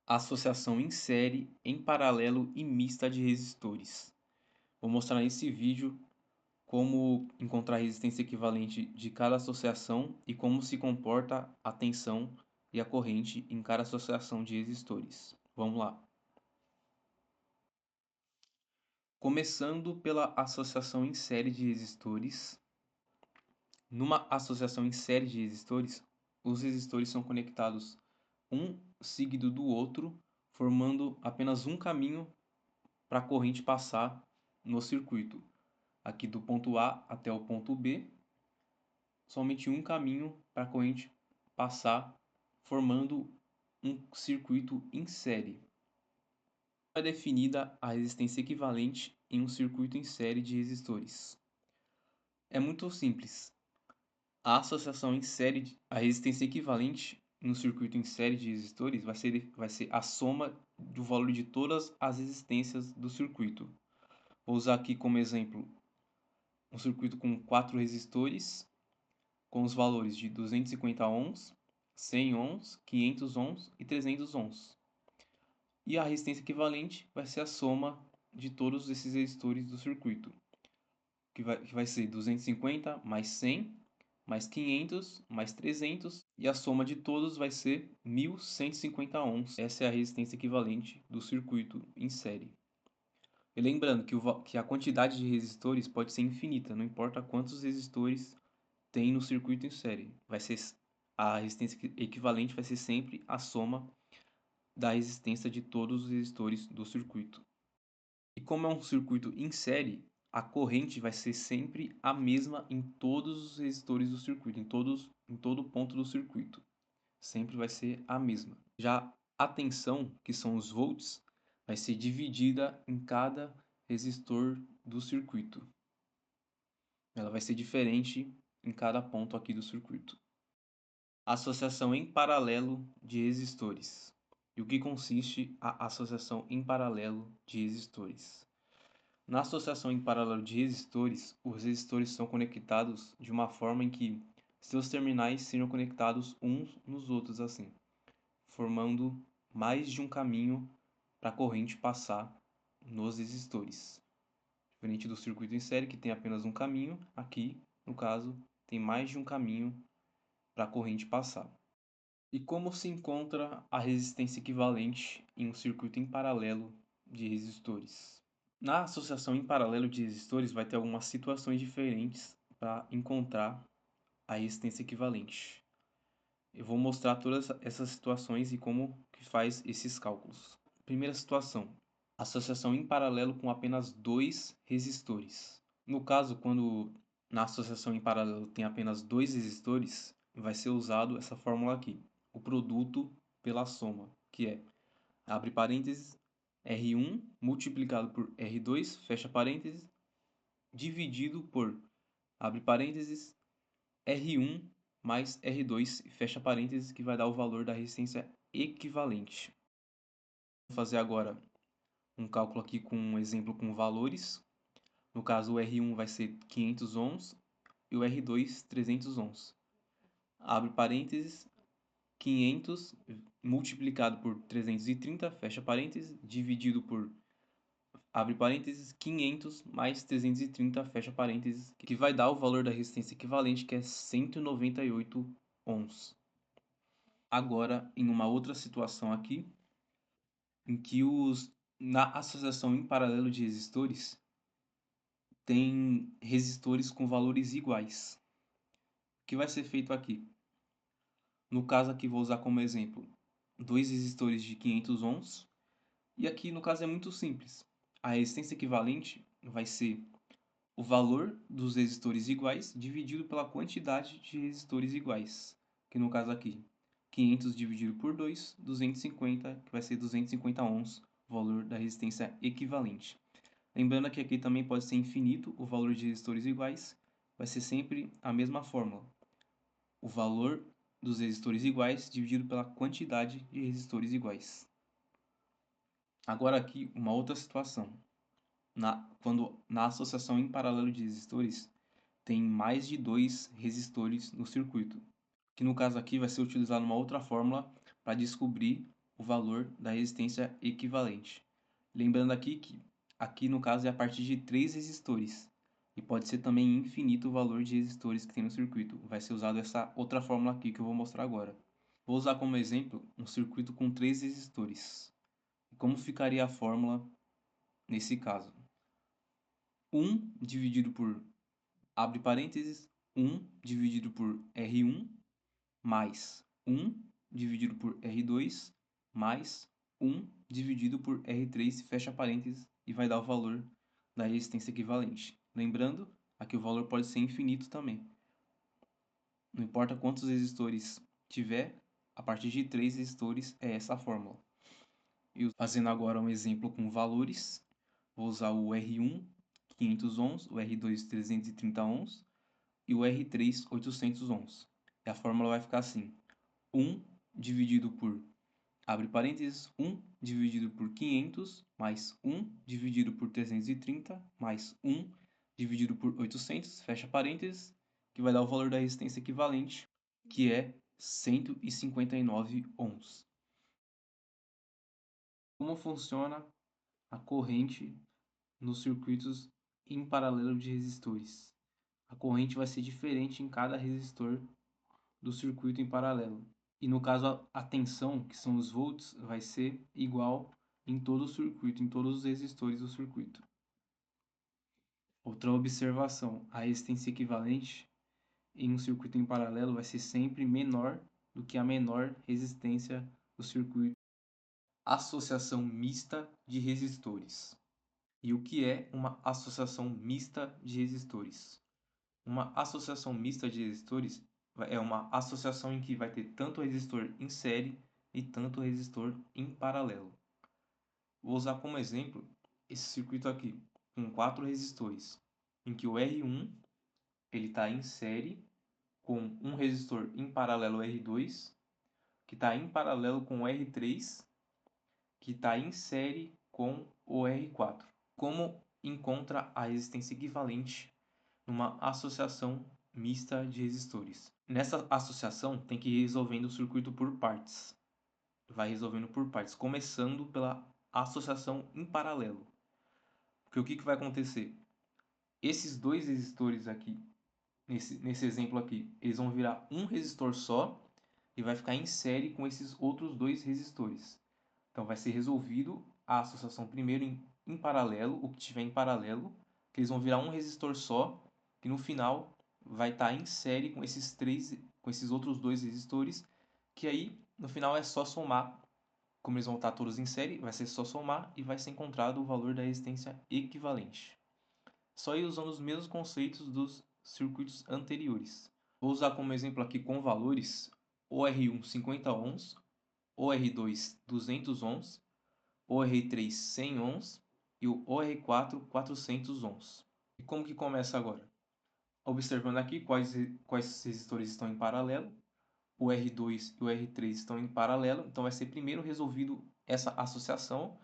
associação em série, em paralelo e mista de resistores. Vou mostrar nesse vídeo como encontrar a resistência equivalente de cada associação e como se comporta a tensão e a corrente em cada associação de resistores. Vamos lá. Começando pela associação em série de resistores. Numa associação em série de resistores, os resistores são conectados um seguido do outro, formando apenas um caminho para a corrente passar no circuito. Aqui do ponto A até o ponto B, somente um caminho para a corrente passar, formando um circuito em série. É definida a resistência equivalente em um circuito em série de resistores. É muito simples. A associação em série, a resistência equivalente no circuito em série de resistores vai ser a soma do valor de todas as resistências do circuito. Vou usar aqui como exemplo um circuito com 4 resistores, com os valores de 250 ohms, 100 ohms, 500 ohms e 300 ohms. E a resistência equivalente vai ser a soma de todos esses resistores do circuito, que vai ser 250 mais 100, mais 500, mais 300, e a soma de todos vai ser 1150 ohms. Essa é a resistência equivalente do circuito em série. E lembrando que a quantidade de resistores pode ser infinita, não importa quantos resistores tem no circuito em série. A resistência equivalente vai ser sempre a soma da resistência de todos os resistores do circuito. E como é um circuito em série, a corrente vai ser sempre a mesma em todos os resistores do circuito, em todo ponto do circuito. Sempre vai ser a mesma. Já a tensão, que são os volts, vai ser dividida em cada resistor do circuito. Ela vai ser diferente em cada ponto aqui do circuito. Associação em paralelo de resistores. E o que consiste a associação em paralelo de resistores? Na associação em paralelo de resistores, os resistores são conectados de uma forma em que seus terminais sejam conectados uns nos outros assim, formando mais de um caminho para a corrente passar nos resistores. Diferente do circuito em série, que tem apenas um caminho, aqui, no caso, tem mais de um caminho para a corrente passar. E como se encontra a resistência equivalente em um circuito em paralelo de resistores? Na associação em paralelo de resistores vai ter algumas situações diferentes para encontrar a resistência equivalente. Eu vou mostrar todas essas situações e como que faz esses cálculos. Primeira situação, associação em paralelo com apenas dois resistores. No caso, quando na associação em paralelo tem apenas dois resistores, vai ser usado essa fórmula aqui, o produto pela soma, que é, abre parênteses, R1 multiplicado por R2, fecha parênteses, dividido por, abre parênteses, R1 mais R2, fecha parênteses, que vai dar o valor da resistência equivalente. Vou fazer agora um cálculo aqui com um exemplo com valores. No caso, o R1 vai ser 500 ohms e o R2 300 ohms. Abre parênteses, 500 multiplicado por 330, fecha parênteses, dividido por, abre parênteses, 500 mais 330, fecha parênteses, que vai dar o valor da resistência equivalente, que é 198 ohms. Agora, em uma outra situação aqui, em que na associação em paralelo de resistores, tem resistores com valores iguais. O que vai ser feito aqui? No caso aqui vou usar como exemplo dois resistores de 500 ohms. E aqui no caso é muito simples. A resistência equivalente vai ser o valor dos resistores iguais dividido pela quantidade de resistores iguais. Que no caso aqui, 500 dividido por 2, 250, que vai ser 250 ohms, o valor da resistência equivalente. Lembrando que aqui também pode ser infinito o valor de resistores iguais, vai ser sempre a mesma fórmula. O valor dos resistores iguais dividido pela quantidade de resistores iguais. Agora aqui uma outra situação. Quando na associação em paralelo de resistores tem mais de dois resistores no circuito, que no caso aqui vai ser utilizado uma outra fórmula para descobrir o valor da resistência equivalente. Lembrando aqui que aqui no caso é a partir de 3 resistores. E pode ser também infinito o valor de resistores que tem no circuito. Vai ser usado essa outra fórmula aqui que eu vou mostrar agora. Vou usar como exemplo um circuito com 3 resistores. Como ficaria a fórmula nesse caso? 1 dividido por, abre parênteses, 1 dividido por R1 mais 1 dividido por R2 mais 1 dividido por R3, fecha parênteses, e vai dar o valor da resistência equivalente. Lembrando, aqui o valor pode ser infinito também. Não importa quantos resistores tiver, a partir de 3 resistores é essa a fórmula. E fazendo agora um exemplo com valores, vou usar o R1 500 ohms, o R2 330 ohms e o R3 800 ohms. E a fórmula vai ficar assim: 1 dividido por, abre parênteses, 1 dividido por 500 mais 1 dividido por 330 mais 1 dividido por 800, fecha parênteses, que vai dar o valor da resistência equivalente, que é 159 ohms. Como funciona a corrente nos circuitos em paralelo de resistores? A corrente vai ser diferente em cada resistor do circuito em paralelo. E no caso a tensão, que são os volts, vai ser igual em todo o circuito, em todos os resistores do circuito. Outra observação, a resistência equivalente em um circuito em paralelo vai ser sempre menor do que a menor resistência do circuito. Associação mista de resistores. E o que é uma associação mista de resistores? Uma associação mista de resistores é uma associação em que vai ter tanto resistor em série e tanto resistor em paralelo. Vou usar como exemplo esse circuito aqui, com 4 resistores, em que o R1 está em série com um resistor em paralelo R2, que está em paralelo com o R3, que está em série com o R4. Como encontra a resistência equivalente numa associação mista de resistores? Nessa associação tem que ir resolvendo o circuito por partes. Vai resolvendo por partes, começando pela associação em paralelo. Porque o que vai acontecer? Esses dois resistores aqui, nesse exemplo aqui, eles vão virar um resistor só e vai ficar em série com esses outros dois resistores. Então vai ser resolvido a associação primeiro em paralelo, o que tiver em paralelo, que eles vão virar um resistor só, e no final vai estar em série com esses outros dois resistores, que aí no final é só somar. Como eles vão estar todos em série, vai ser só somar e vai ser encontrado o valor da resistência equivalente. Só ir usando os mesmos conceitos dos circuitos anteriores. Vou usar como exemplo aqui com valores o R1 50 ohms, o R2 200 ohms, o R3 100 ohms e o OR4 400 ohms. E como que começa agora? Observando aqui quais resistores estão em paralelo, o R2 e o R3 estão em paralelo, então vai ser primeiro resolvido essa associação,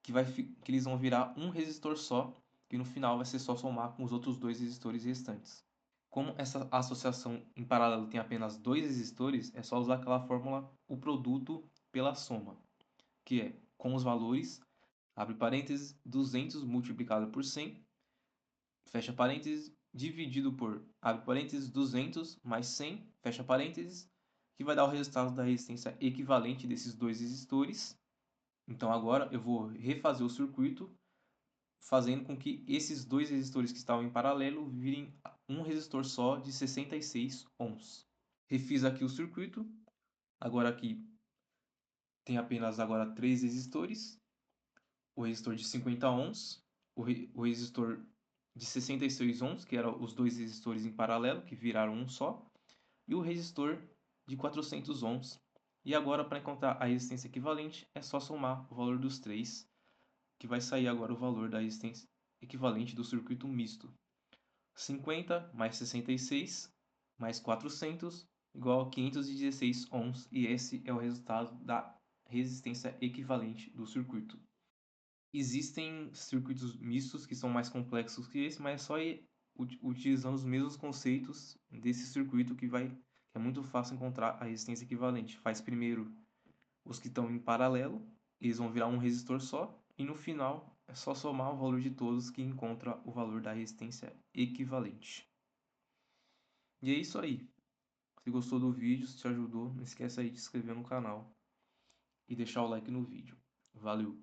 que eles vão virar um resistor só, e no final vai ser só somar com os outros dois resistores restantes. Como essa associação em paralelo tem apenas dois resistores, é só usar aquela fórmula, o produto pela soma, que é com os valores, abre parênteses, 200 multiplicado por 100, fecha parênteses, dividido por, abre parênteses, 200 mais 100, fecha parênteses, que vai dar o resultado da resistência equivalente desses dois resistores. Então agora eu vou refazer o circuito, fazendo com que esses dois resistores que estavam em paralelo virem um resistor só de 66 ohms. Refiz aqui o circuito, agora aqui tem apenas agora 3 resistores, o resistor de 50 ohms, o resistor de 66 ohms, que eram os dois resistores em paralelo, que viraram um só, e o resistor de 400 ohms. E agora, para encontrar a resistência equivalente, é só somar o valor dos três, que vai sair agora o valor da resistência equivalente do circuito misto. 50 mais 66 mais 400 igual a 516 ohms, e esse é o resultado da resistência equivalente do circuito. Existem circuitos mistos que são mais complexos que esse, mas é só ir utilizando os mesmos conceitos desse circuito que é muito fácil encontrar a resistência equivalente. Faz primeiro Os que estão em paralelo, eles vão virar um resistor só, e no final é só somar o valor de todos que encontra o valor da resistência equivalente. E é isso aí. Se gostou do vídeo, se te ajudou, não esquece aí de se inscrever no canal e deixar o like no vídeo. Valeu!